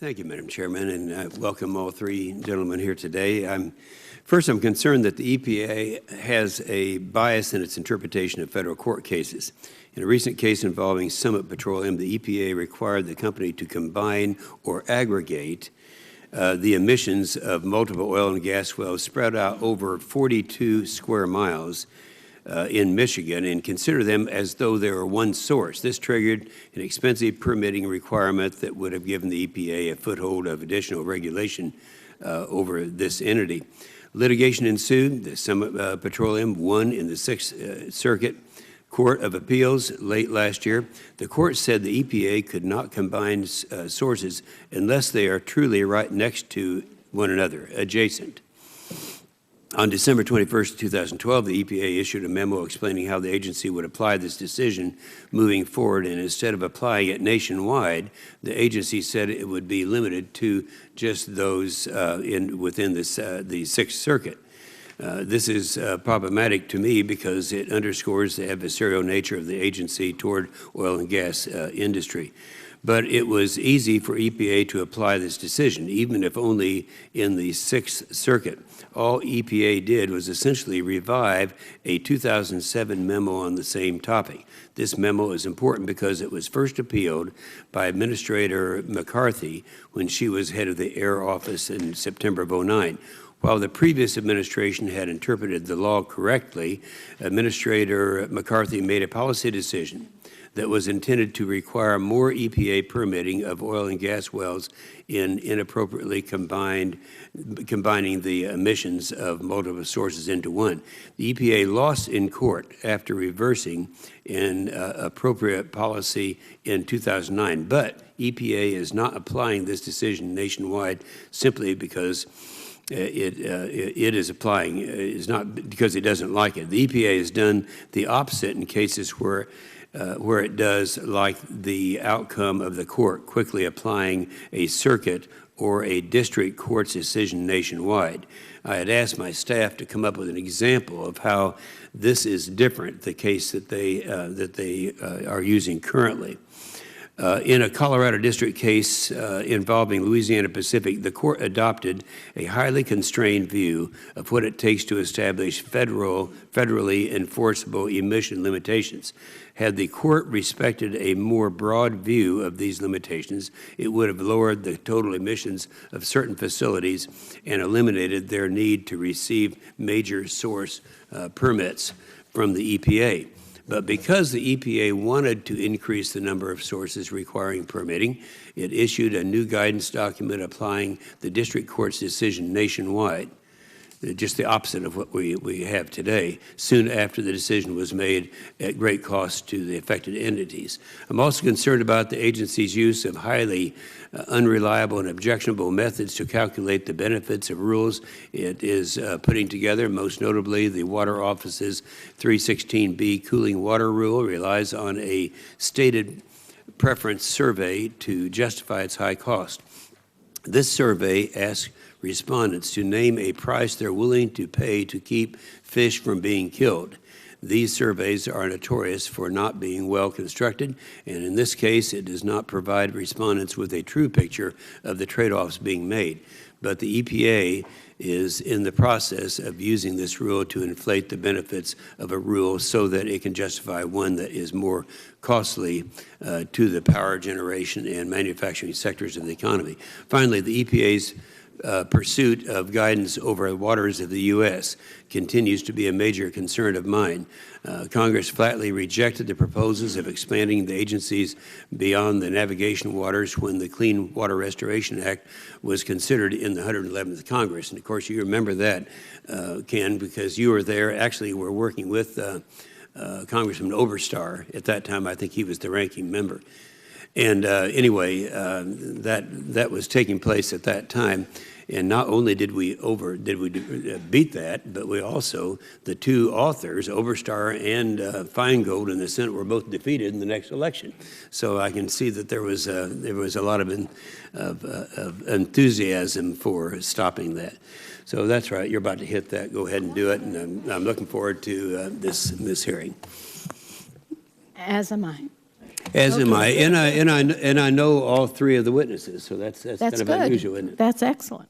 Thank you, Madam Chairman, and welcome all three gentlemen here today. First, I'm concerned that the EPA has a bias in its interpretation of federal court cases. In a recent case involving Summit Petroleum, the EPA required the company to combine or aggregate the emissions of multiple oil and gas wells spread out over 42 square miles in Michigan and consider them as though they were one source. This triggered an expensive permitting requirement that would have given the EPA a foothold of additional regulation over this entity. Litigation ensued. The Summit Petroleum won in the Sixth Circuit Court of Appeals late last year. The court said the EPA could not combine sources unless they are truly right next to one another, adjacent. On December 21st, 2012, the EPA issued a memo explaining how the agency would apply this decision moving forward, and instead of applying it nationwide, the agency said it would be limited to just those within the Sixth Circuit. This is problematic to me because it underscores the adversarial nature of the agency toward oil and gas industry. But it was easy for EPA to apply this decision, even if only in the Sixth Circuit. All EPA did was essentially revive a 2007 memo on the same topic. This memo is important because it was first appealed by Administrator McCarthy when she was head of the Air Office in September of 2009. While the previous administration had interpreted the law correctly, Administrator McCarthy made a policy decision that was intended to require more EPA permitting of oil and gas wells in inappropriately combining the emissions of multiple sources into one. The EPA lost in court after reversing an appropriate policy in 2009, but EPA is not applying this decision nationwide simply because it is applying. It's not because it doesn't like it. The EPA has done the opposite in cases where it does like the outcome of the court, quickly applying a circuit or a district court's decision nationwide. I had asked my staff to come up with an example of how this is different, the case that they are using currently. In a Colorado district case involving Louisiana Pacific, the court adopted a highly constrained view of what it takes to establish federally enforceable emission limitations. Had the court respected a more broad view of these limitations, it would have lowered the total emissions of certain facilities and eliminated their need to receive major source permits from the EPA. But because the EPA wanted to increase the number of sources requiring permitting, it issued a new guidance document applying the district court's decision nationwide, just the opposite of what we have today, soon after the decision was made at great cost to the affected entities. I'm also concerned about the agency's use of highly unreliable and objectionable methods to calculate the benefits of rules it is putting together. Most notably, the Water Office's 316B cooling water rule relies on a stated preference survey to justify its high cost. This survey asks respondents to name a price they're willing to pay to keep fish from being killed. These surveys are notorious for not being well constructed, and in this case, it does not provide respondents with a true picture of the trade-offs being made. But the EPA is in the process of using this rule to inflate the benefits of a rule so that it can justify one that is more costly to the power generation and manufacturing sectors of the economy. Finally, the EPA's pursuit of guidance over the waters of the U.S. continues to be a major concern of mine. Congress flatly rejected the proposals of expanding the agencies beyond the navigation waters when the Clean Water Restoration Act was considered in the 111th Congress. And of course, you remember that, Ken, because you were there. Actually, we're working with Congressman Oberstar. At that time, I think he was the ranking member. And anyway, that was taking place at that time. And not only did we beat that, but we also, the two authors, Oberstar and Feingold in the Senate, were both defeated in the next election. So I can see that there was a lot of enthusiasm for stopping that. So that's right. You're about to hit that. Go ahead and do it. And I'm looking forward to this hearing. As am I. As am I. Okay. And I know all three of the witnesses, so that's kind of good. unusual, isn't it? That's excellent.